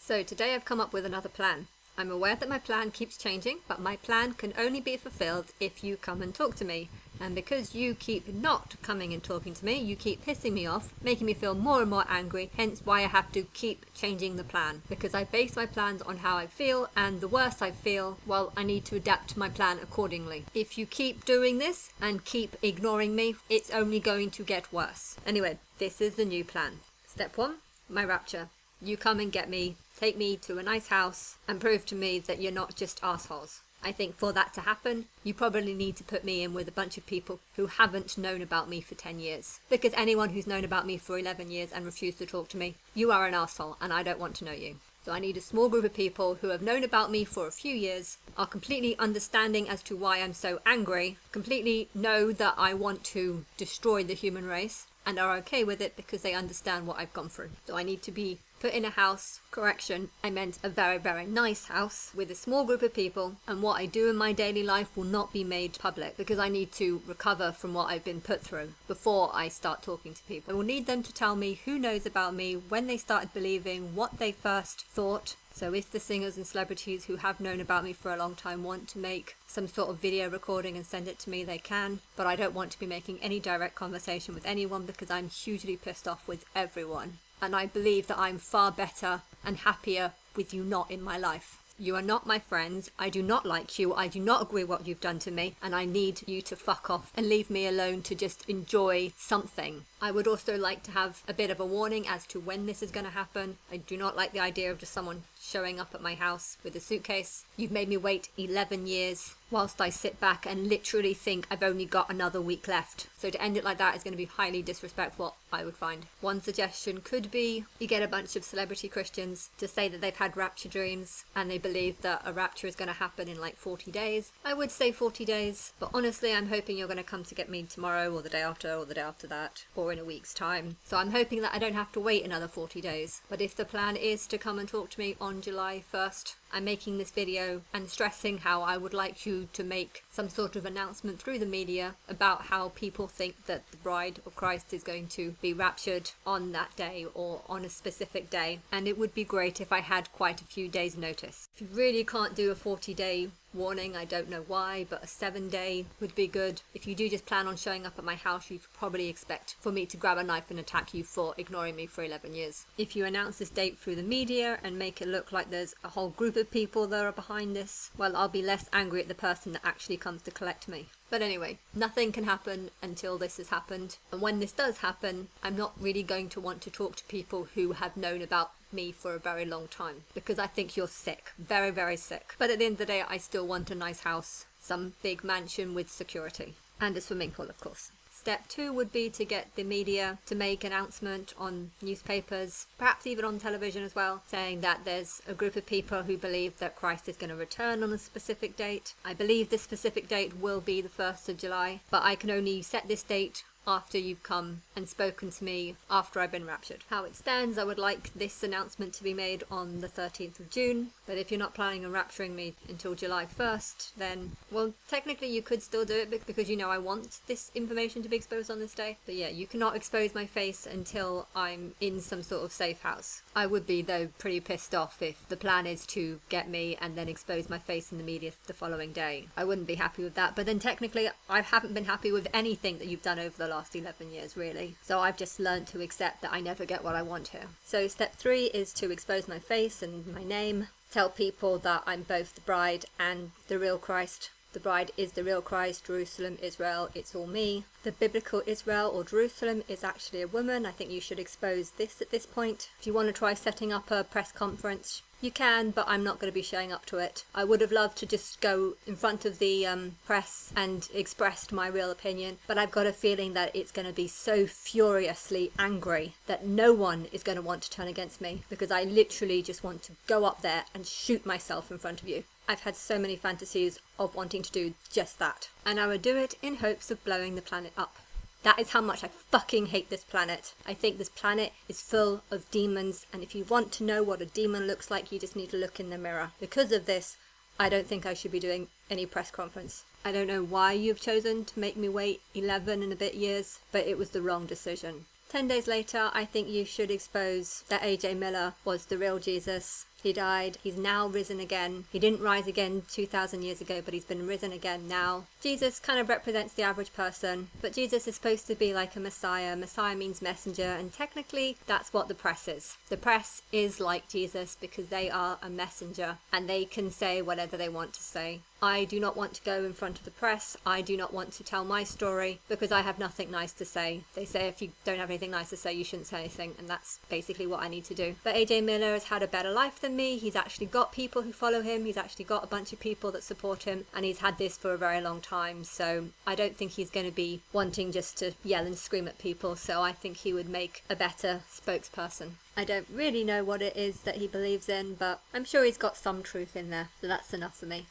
So today I've come up with another plan. I'm aware that my plan keeps changing, but my plan can only be fulfilled if you come and talk to me. And because you keep not coming and talking to me, you keep pissing me off, making me feel more and more angry, hence why I have to keep changing the plan. Because I base my plans on how I feel, and the worse I feel, well, I need to adapt my plan accordingly. If you keep doing this and keep ignoring me, it's only going to get worse. Anyway, this is the new plan. Step 1, my rapture. You come and get me, take me to a nice house, and prove to me that you're not just assholes. I think for that to happen, you probably need to put me in with a bunch of people who haven't known about me for 10 years. Because anyone who's known about me for 11 years and refused to talk to me, you are an asshole and I don't want to know you. So I need a small group of people who have known about me for a few years, are completely understanding as to why I'm so angry, completely know that I want to destroy the human race, and are okay with it because they understand what I've gone through. So I need to be put in a house, correction, I meant a very, very nice house with a small group of people, and what I do in my daily life will not be made public because I need to recover from what I've been put through before I start talking to people. I will need them to tell me who knows about me, when they started believing, what they first thought. So if the singers and celebrities who have known about me for a long time want to make some sort of video recording and send it to me, they can. But I don't want to be making any direct conversation with anyone because I'm hugely pissed off with everyone. And I believe that I'm far better and happier with you not in my life. You are not my friends, I do not like you, I do not agree with what you've done to me, and I need you to fuck off and leave me alone to just enjoy something. I would also like to have a bit of a warning as to when this is going to happen. I do not like the idea of just someone showing up at my house with a suitcase. You've made me wait 11 years whilst I sit back and literally think I've only got another week left. So to end it like that is going to be highly disrespectful, I would find. One suggestion could be you get a bunch of celebrity Christians to say that they've had rapture dreams and they believe that a rapture is going to happen in like 40 days. I would say 40 days, but honestly I'm hoping you're going to come to get me tomorrow or the day after that, or in a week's time. So I'm hoping that I don't have to wait another 40 days. But if the plan is to come and talk to me on July 1st, I'm making this video and stressing how I would like you to make some sort of announcement through the media about how people think that the bride of Christ is going to be raptured on that day or on a specific day. And it would be great if I had quite a few days notice. If you really can't do a 40-day warning, I don't know why, but a 7-day would be good. If you do just plan on showing up at my house, you could probably expect for me to grab a knife and attack you for ignoring me for 11 years. If you announce this date through the media and make it look like there's a whole group of people that are behind this, well, I'll be less angry at the person that actually comes to collect me. But anyway, nothing can happen until this has happened. And when this does happen, I'm not really going to want to talk to people who have known about me for a very long time, because I think you're sick, very, very sick. But at the end of the day, I still want a nice house, some big mansion with security, and a swimming pool, of course. Step 2 would be to get the media to make an announcement on newspapers, perhaps even on television as well, saying that there's a group of people who believe that Christ is going to return on a specific date. I believe this specific date will be the 1st of July, but I can only set this date after you've come and spoken to me after I've been raptured. How it stands, I would like this announcement to be made on the 13th of June, but if you're not planning on rapturing me until July 1st, then, well, technically you could still do it because you know I want this information to be exposed on this day. But yeah, you cannot expose my face until I'm in some sort of safe house. I would be, though, pretty pissed off if the plan is to get me and then expose my face in the media the following day. I wouldn't be happy with that, but then technically I haven't been happy with anything that you've done over the last 11 years, really. So I've just learned to accept that I never get what I want here. So step 3 is to expose my face and my name, tell people that I'm both the bride and the real Christ. The bride is the real Christ, Jerusalem, Israel, it's all me. The biblical Israel or Jerusalem is actually a woman. I think you should expose this at this point. If you want to try setting up a press conference, you can, but I'm not going to be showing up to it. I would have loved to just go in front of the press and expressed my real opinion, but I've got a feeling that it's going to be so furiously angry that no one is going to want to turn against me, because I literally just want to go up there and shoot myself in front of you. I've had so many fantasies of wanting to do just that, and I would do it in hopes of blowing the planet up. That is how much I fucking hate this planet. I think this planet is full of demons, and if you want to know what a demon looks like, you just need to look in the mirror. Because of this, I don't think I should be doing any press conference. I don't know why you've chosen to make me wait 11 and a bit years, but it was the wrong decision. 10 days later, I think you should expose that AJ Miller was the real Jesus. He died. He's now risen again. He didn't rise again 2,000 years ago, but he's been risen again now. Jesus kind of represents the average person, but Jesus is supposed to be like a Messiah. Messiah means messenger, and technically that's what the press is. The press is like Jesus because they are a messenger and they can say whatever they want to say. I do not want to go in front of the press. I do not want to tell my story because I have nothing nice to say. They say if you don't have anything nice to say, you shouldn't say anything, and that's basically what I need to do. But AJ Miller has had a better life than me. He's actually got people who follow him. He's actually got a bunch of people that support him, and he's had this for a very long time. So I don't think he's going to be wanting just to yell and scream at people. So I think he would make a better spokesperson. I don't really know what it is that he believes in, but I'm sure he's got some truth in there. So that's enough for me.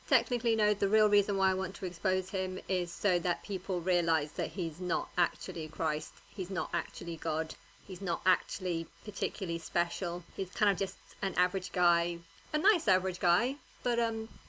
Technically, no, the real reason why I want to expose him is so that people realise that he's not actually Christ. He's not actually God. He's not actually particularly special. He's kind of just an average guy. A nice average guy, but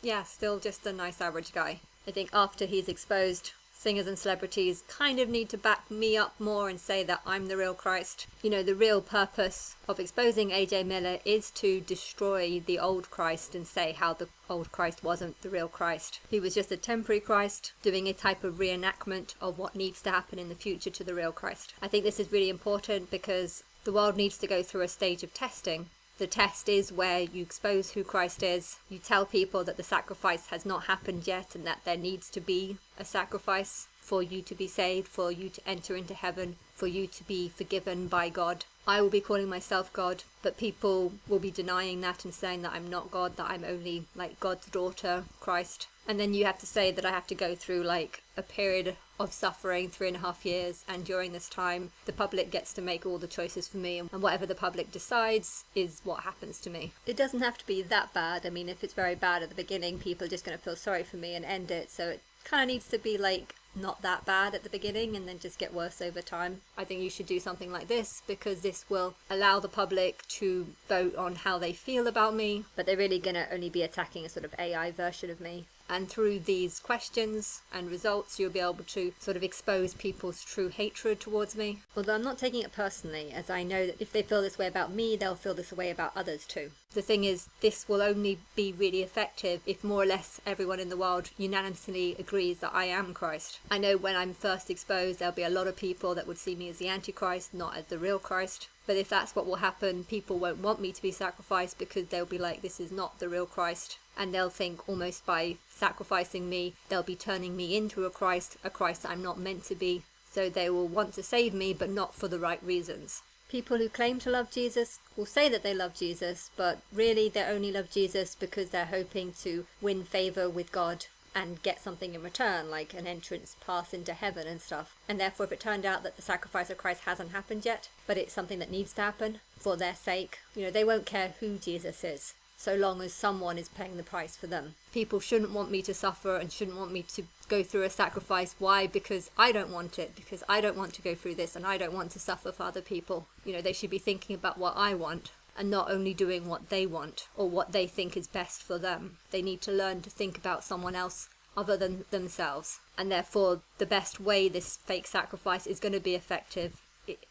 yeah, still just a nice average guy. I think after he's exposed, singers and celebrities kind of need to back me up more and say that I'm the real Christ. You know, the real purpose of exposing AJ Miller is to destroy the old Christ and say how the old Christ wasn't the real Christ. He was just a temporary Christ doing a type of reenactment of what needs to happen in the future to the real Christ. I think this is really important because the world needs to go through a stage of testing. The test is where you expose who Christ is. You tell people that the sacrifice has not happened yet and that there needs to be a sacrifice for you to be saved, for you to enter into heaven, for you to be forgiven by God. I will be calling myself God, but people will be denying that and saying that I'm not God, that I'm only like God's daughter, Christ. And then you have to say that I have to go through like a period of suffering, 3.5 years, and during this time the public gets to make all the choices for me, and whatever the public decides is what happens to me. It doesn't have to be that bad. I mean, if it's very bad at the beginning, people are just going to feel sorry for me and end it, so it kind of needs to be like not that bad at the beginning and then just get worse over time. I think you should do something like this because this will allow the public to vote on how they feel about me, but they're really going to only be attacking a sort of AI version of me. And through these questions and results, you'll be able to sort of expose people's true hatred towards me. Although I'm not taking it personally, as I know that if they feel this way about me, they'll feel this way about others too. The thing is, this will only be really effective if more or less everyone in the world unanimously agrees that I am Christ. I know when I'm first exposed, there'll be a lot of people that would see me as the Antichrist, not as the real Christ. But if that's what will happen, people won't want me to be sacrificed because they'll be like, this is not the real Christ. And they'll think almost by sacrificing me, they'll be turning me into a Christ that I'm not meant to be. So they will want to save me, but not for the right reasons. People who claim to love Jesus will say that they love Jesus, but really they only love Jesus because they're hoping to win favour with God and get something in return, like an entrance pass into heaven and stuff. And therefore, if it turned out that the sacrifice of Christ hasn't happened yet, but it's something that needs to happen for their sake, you know, they won't care who Jesus is, so long as someone is paying the price for them. People shouldn't want me to suffer and shouldn't want me to go through a sacrifice. Why? Because I don't want it, because I don't want to go through this and I don't want to suffer for other people. You know, they should be thinking about what I want and not only doing what they want or what they think is best for them. They need to learn to think about someone else other than themselves. And therefore, the best way this fake sacrifice is going to be effective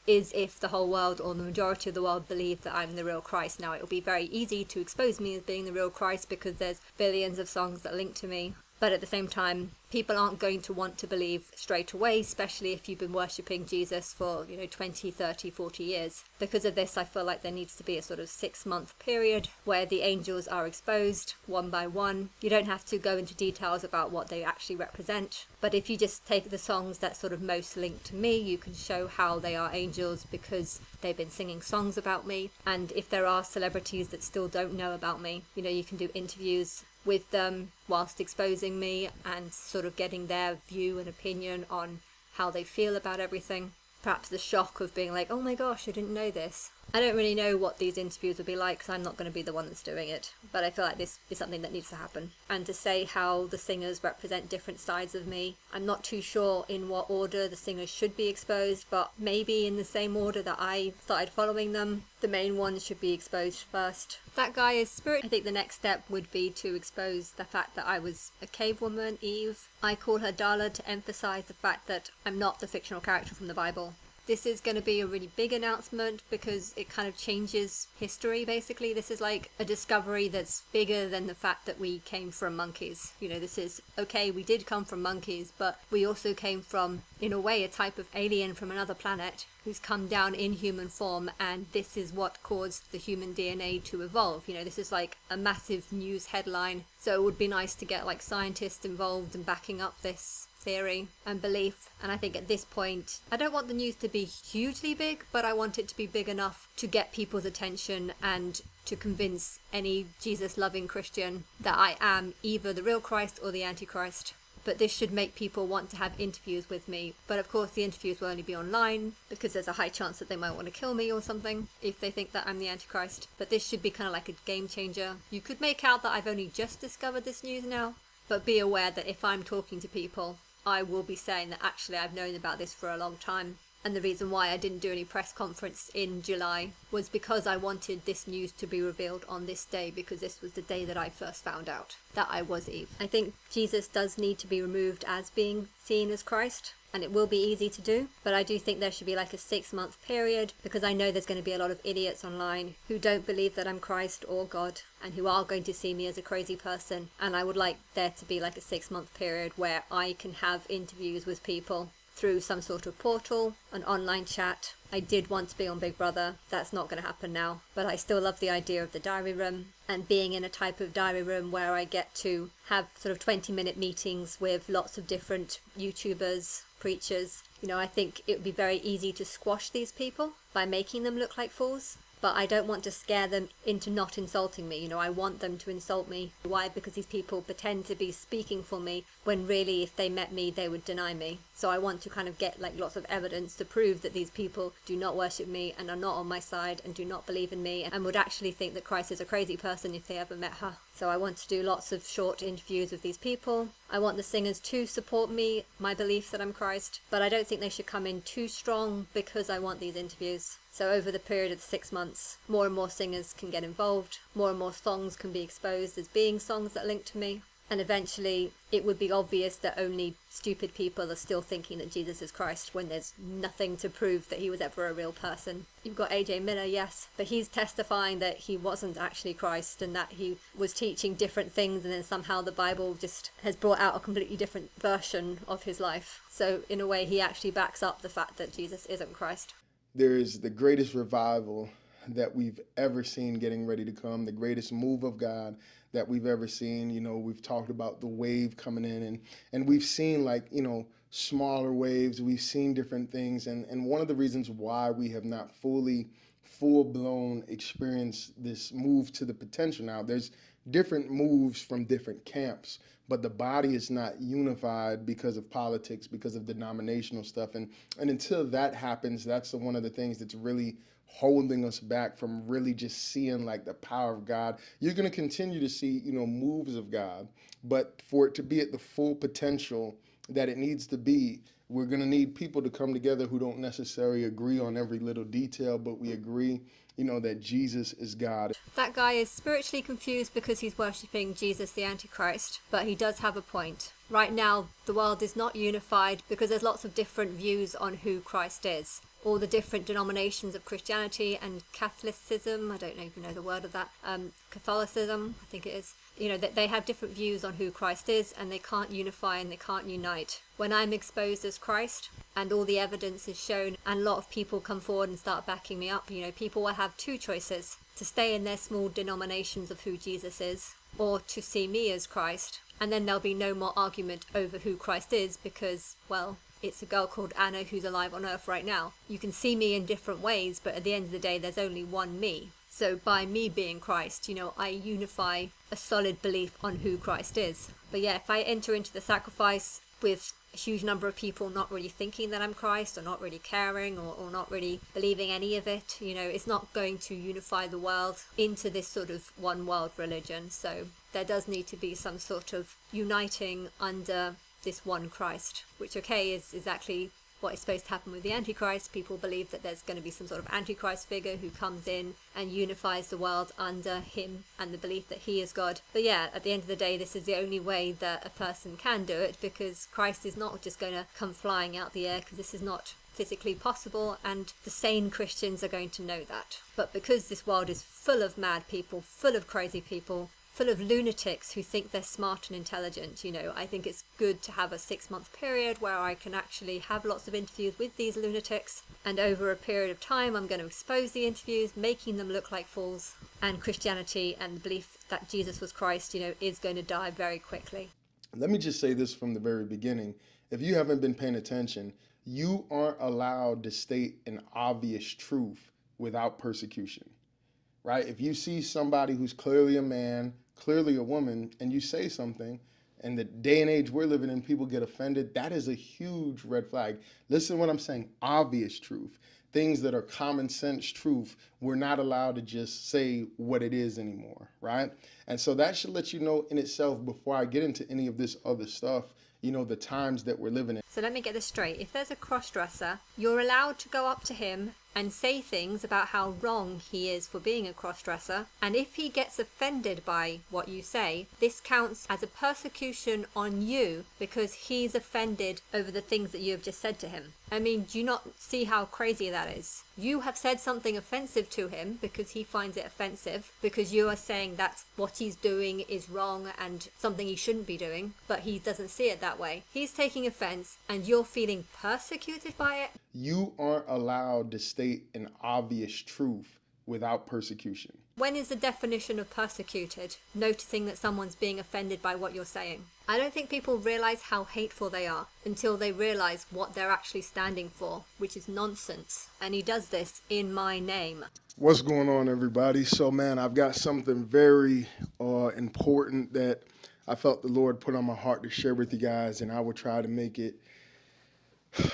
is if the whole world or the majority of the world believe that I'm the real Christ. Now, it will be very easy to expose me as being the real Christ because there's billions of songs that link to me. But at the same time, people aren't going to want to believe straight away, especially if you've been worshipping Jesus for, 20, 30, 40 years. Because of this, I feel like there needs to be a sort of 6-month period where the angels are exposed one by one. You don't have to go into details about what they actually represent. But if you just take the songs that sort of most link to me, you can show how they are angels because they've been singing songs about me. And if there are celebrities that still don't know about me, you can do interviews with them whilst exposing me and sort of getting their view and opinion on how they feel about everything. Perhaps the shock of being like, oh my gosh, I didn't know this. I don't really know what these interviews will be like because I'm not going to be the one that's doing it, but I feel like this is something that needs to happen. And to say how the singers represent different sides of me, I'm not too sure in what order the singers should be exposed, but maybe in the same order that I started following them, the main ones should be exposed first. That guy is Spirit. I think the next step would be to expose the fact that I was a cave woman, Eve. I call her Darla to emphasize the fact that I'm not the fictional character from the Bible. this is going to be a really big announcement because it kind of changes history, basically. This is like a discovery that's bigger than the fact that we came from monkeys. You know, this is, okay, we did come from monkeys, but we also came from, in a way, a type of alien from another planet who's come down in human form, and this is what caused the human DNA to evolve. You know, this is like a massive news headline, so it would be nice to get like scientists involved and backing up this theory and belief. And I think at this point, I don't want the news to be hugely big, but I want it to be big enough to get people's attention and to convince any Jesus-loving Christian that I am either the real Christ or the Antichrist. But this should make people want to have interviews with me. But of course the interviews will only be online because there's a high chance that they might want to kill me or something if they think that I'm the Antichrist. But this should be kind of like a game changer. You could make out that I've only just discovered this news now, but be aware that if I'm talking to people, I will be saying that actually I've known about this for a long time. And the reason why I didn't do any press conference in July was because I wanted this news to be revealed on this day, because this was the day that I first found out that I was Eve. I think Jesus does need to be removed as being seen as Christ, and it will be easy to do, but I do think there should be like a 6-month period, because I know there's going to be a lot of idiots online who don't believe that I'm Christ or God and who are going to see me as a crazy person, and I would like there to be like a 6-month period where I can have interviews with people through some sort of portal, an online chat. I did want to be on Big Brother. That's not going to happen now, but I still love the idea of the diary room and being in a type of diary room where I get to have sort of 20-minute meetings with lots of different YouTubers, preachers. You know, I think it would be very easy to squash these people by making them look like fools. But I don't want to scare them into not insulting me. You know, I want them to insult me. Why? Because these people pretend to be speaking for me when really if they met me, they would deny me. So I want to kind of get like lots of evidence to prove that these people do not worship me and are not on my side and do not believe in me and would actually think that Christ is a crazy person if they ever met her. So I want to do lots of short interviews with these people. I want the singers to support me, my belief that I'm Christ, but I don't think they should come in too strong because I want these interviews. So over the period of the 6 months, more and more singers can get involved, more and more songs can be exposed as being songs that link to me, and eventually it would be obvious that only stupid people are still thinking that Jesus is Christ when there's nothing to prove that he was ever a real person. You've got AJ Miller, yes, but he's testifying that he wasn't actually Christ and that he was teaching different things, and then somehow the Bible just has brought out a completely different version of his life. So in a way he actually backs up the fact that Jesus isn't Christ. There is the greatest revival that we've ever seen getting ready to come, the greatest move of God that we've ever seen. You know, we've talked about the wave coming in, and we've seen like, you know, smaller waves. We've seen different things. And one of the reasons why we have not full-blown experienced this move to the potential now, there's different moves from different camps, but the body is not unified because of politics, because of denominational stuff. And until that happens, that's one of the things that's really holding us back from really just seeing like the power of God. You're going to continue to see, you know, moves of God, but for it to be at the full potential that it needs to be, we're going to need people to come together who don't necessarily agree on every little detail, but we agree, you know, that Jesus is God. That guy is spiritually confused because he's worshipping Jesus the Antichrist, but he does have a point. Right now, the world is not unified because there's lots of different views on who Christ is. All the different denominations of Christianity and Catholicism, I don't even know the word of that, Catholicism, I think it is, you know, that they have different views on who Christ is, and they can't unify and they can't unite. When I'm exposed as Christ and all the evidence is shown and a lot of people come forward and start backing me up, you know, people will have two choices: to stay in their small denominations of who Jesus is, or to see me as Christ. And then there'll be no more argument over who Christ is because, well, it's a girl called Anna who's alive on earth right now. You can see me in different ways, but at the end of the day, there's only one me. So by me being Christ, you know, I unify a solid belief on who Christ is. But yeah, if I enter into the sacrifice with a huge number of people not really thinking that I'm Christ, or not really caring, or not really believing any of it, you know, it's not going to unify the world into this sort of one world religion. So there does need to be some sort of uniting under this one Christ, which, okay, is exactly what is supposed to happen with the Antichrist. People believe that there's going to be some sort of Antichrist figure who comes in and unifies the world under him and the belief that he is God. But yeah, at the end of the day, this is the only way that a person can do it, because Christ is not just going to come flying out the air, because this is not physically possible, and the sane Christians are going to know that. But because this world is full of mad people, full of crazy people, full of lunatics who think they're smart and intelligent, I think it's good to have a 6-month period where I can actually have lots of interviews with these lunatics, and over a period of time I'm going to expose the interviews, making them look like fools, and Christianity and the belief that Jesus was Christ, is going to die very quickly. Let me just say this from the very beginning. If you haven't been paying attention, you aren't allowed to state an obvious truth without persecution, right? If you see somebody who's clearly a man, clearly a woman, and you say something, and the day and age we're living in, people get offended, that is a huge red flag. Listen to what I'm saying, obvious truth. Things that are common sense truth, we're not allowed to just say what it is anymore, right? And so that should let you know in itself, before I get into any of this other stuff, the times that we're living in. So let me get this straight. If there's a cross-dresser, you're allowed to go up to him and say things about how wrong he is for being a cross-dresser, and if he gets offended by what you say, this counts as a persecution on you because he's offended over the things that you have just said to him. I mean, do you not see how crazy that is? You have said something offensive to him because he finds it offensive, because you are saying that what he's doing is wrong and something he shouldn't be doing, but he doesn't see it that way. He's taking offense and you're feeling persecuted by it. You aren't allowed to state an obvious truth without persecution. When is the definition of persecuted? Noticing that someone's being offended by what you're saying. I don't think people realize how hateful they are until they realize what they're actually standing for, which is nonsense. And he does this in my name. What's going on, everybody? So, man, I've got something very important that I felt the Lord put on my heart to share with you guys, and I will try to make it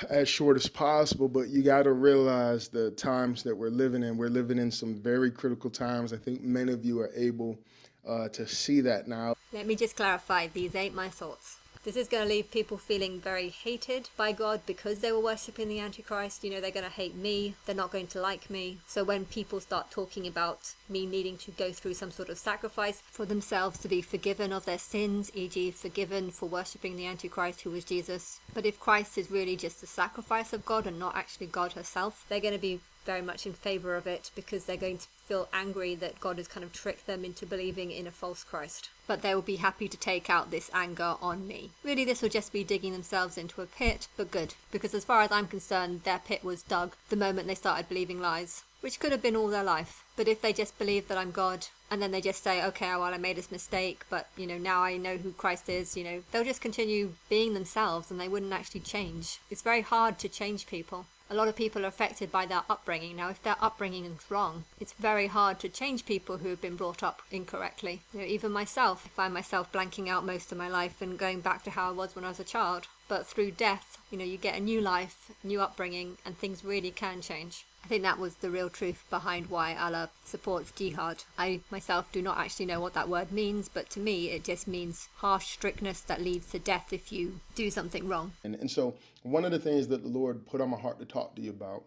as short as possible. But you got to realize the times that we're living in. We're living in some very critical times. I think many of you are able to see that now. Let me just clarify, these ain't my thoughts. This is going to leave people feeling very hated by God because they were worshipping the Antichrist. They're going to hate me. They're not going to like me. So when people start talking about me needing to go through some sort of sacrifice for themselves to be forgiven of their sins, e.g. forgiven for worshipping the Antichrist, who was Jesus. But if Christ is really just the sacrifice of God and not actually God herself, they're going to be very much in favor of it because they're going to feel angry that God has kind of tricked them into believing in a false Christ. But they will be happy to take out this anger on me. Really, this will just be digging themselves into a pit, but good, because as far as I'm concerned, their pit was dug the moment they started believing lies, which could have been all their life. But if they just believe that I'm God, and then they just say, okay, well, I made this mistake, but, now I know who Christ is, they'll just continue being themselves and they wouldn't actually change. It's very hard to change people. A lot of people are affected by their upbringing. Now, if their upbringing is wrong, it's very hard to change people who have been brought up incorrectly. Even myself, I find myself blanking out most of my life and going back to how I was when I was a child. But through death, you get a new life, new upbringing, and things really can change. I think that was the real truth behind why Allah supports jihad. I myself do not actually know what that word means, but to me it just means harsh strictness that leads to death if you do something wrong. And so one of the things that the Lord put on my heart to talk to you about,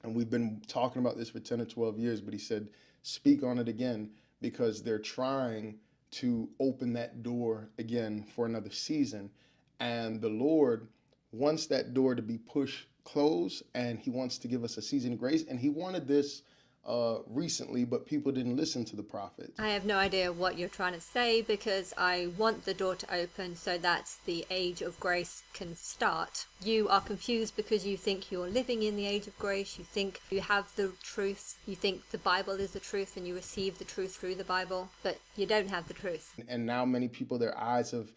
and we've been talking about this for 10 or 12 years, but he said, speak on it again, because they're trying to open that door again for another season. And the Lord wants that door to be pushed close, and he wants to give us a season of grace. And he wanted this recently, but people didn't listen to the prophet. I have no idea what you're trying to say, because I want the door to open so that the age of grace can start. You are confused because you think you're living in the age of grace. You think you have the truth. You think the Bible is the truth and you receive the truth through the Bible, but you don't have the truth. And now many people, their eyes have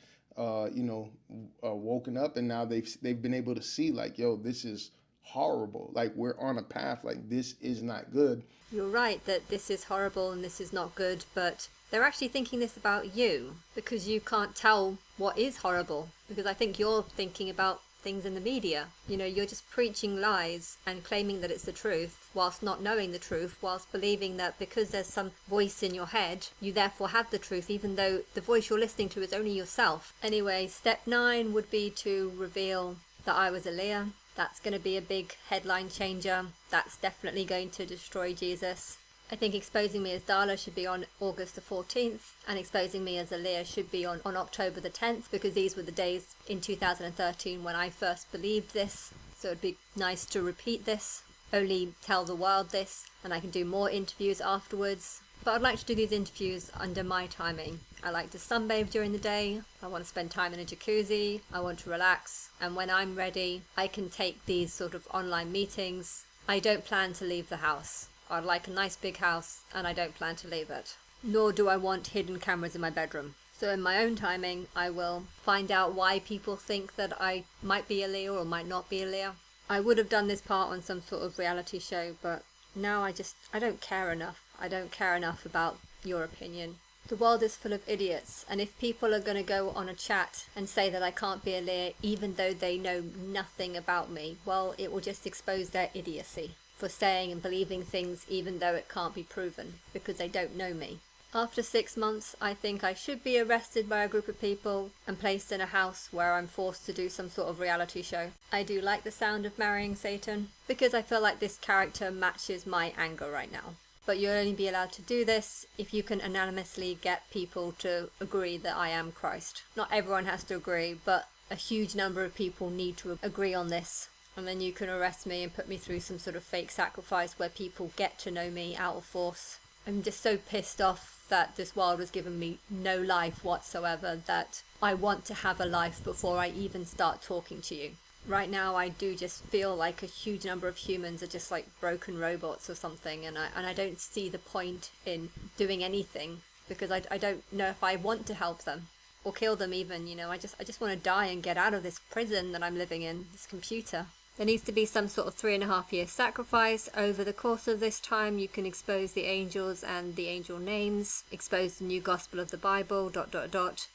woken up, and now they've been able to see, like, yo, this is horrible. Like, we're on a path, like, this is not good. You're right that this is horrible and this is not good, but they're actually thinking this about you because you can't tell what is horrible, because I think you're thinking about things in the media. You're just preaching lies and claiming that it's the truth whilst not knowing the truth, whilst believing that because there's some voice in your head, you therefore have the truth, even though the voice you're listening to is only yourself. Anyway, step 9 would be to reveal that I was a liar. That's going to be a big headline changer. That's definitely going to destroy Jesus. I think exposing me as Dala should be on August the 14th, and exposing me as Aliyah should be on October the 10th, because these were the days in 2013 when I first believed this. So so it'd be nice to repeat this, only tell the world this, and I can do more interviews afterwards. But I'd like to do these interviews under my timing. I like to sunbathe during the day, I want to spend time in a jacuzzi, I want to relax, and when I'm ready, I can take these sort of online meetings. I don't plan to leave the house. I'd like a nice big house, and I don't plan to leave it. Nor do I want hidden cameras in my bedroom. So in my own timing, I will find out why people think that I might be a Leo or might not be a Leo. I would have done this part on some sort of reality show, but now I don't care enough. I don't care enough about your opinion. The world is full of idiots, and if people are going to go on a chat and say that I can't be a Leo even though they know nothing about me, well, it will just expose their idiocy for saying and believing things even though it can't be proven, because they don't know me. After 6 months, I think I should be arrested by a group of people and placed in a house where I'm forced to do some sort of reality show. I do like the sound of marrying Satan, because I feel like this character matches my anger right now. But you'll only be allowed to do this if you can anonymously get people to agree that I am Christ. Not everyone has to agree, but a huge number of people need to agree on this. And then you can arrest me and put me through some sort of fake sacrifice where people get to know me out of force. I'm just so pissed off that this world has given me no life whatsoever that I want to have a life before I even start talking to you. Right now I do just feel like a huge number of humans are just like broken robots or something, and I don't see the point in doing anything, because I don't know if I want to help them or kill them even, you know. I just want to die and get out of this prison that I'm living in, this computer. There needs to be some sort of 3.5-year sacrifice. Over the course of this time, you can expose the angels and the angel names, expose the new gospel of the Bible, ...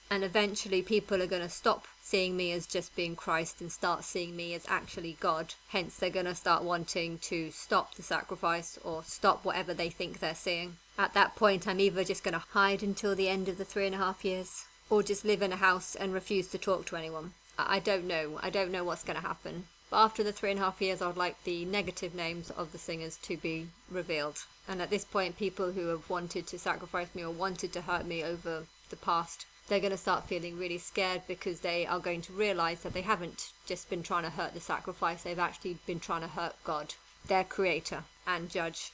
And eventually people are going to stop seeing me as just being Christ and start seeing me as actually God. Hence, they're going to start wanting to stop the sacrifice or stop whatever they think they're seeing. At that point, I'm either just going to hide until the end of the 3.5 years or just live in a house and refuse to talk to anyone. I don't know. I don't know what's going to happen. But after the 3.5 years, I would like the negative names of the singers to be revealed. And at this point, people who have wanted to sacrifice me or wanted to hurt me over the past, they're going to start feeling really scared, because they are going to realise that they haven't just been trying to hurt the sacrifice, they've actually been trying to hurt God, their creator and judge.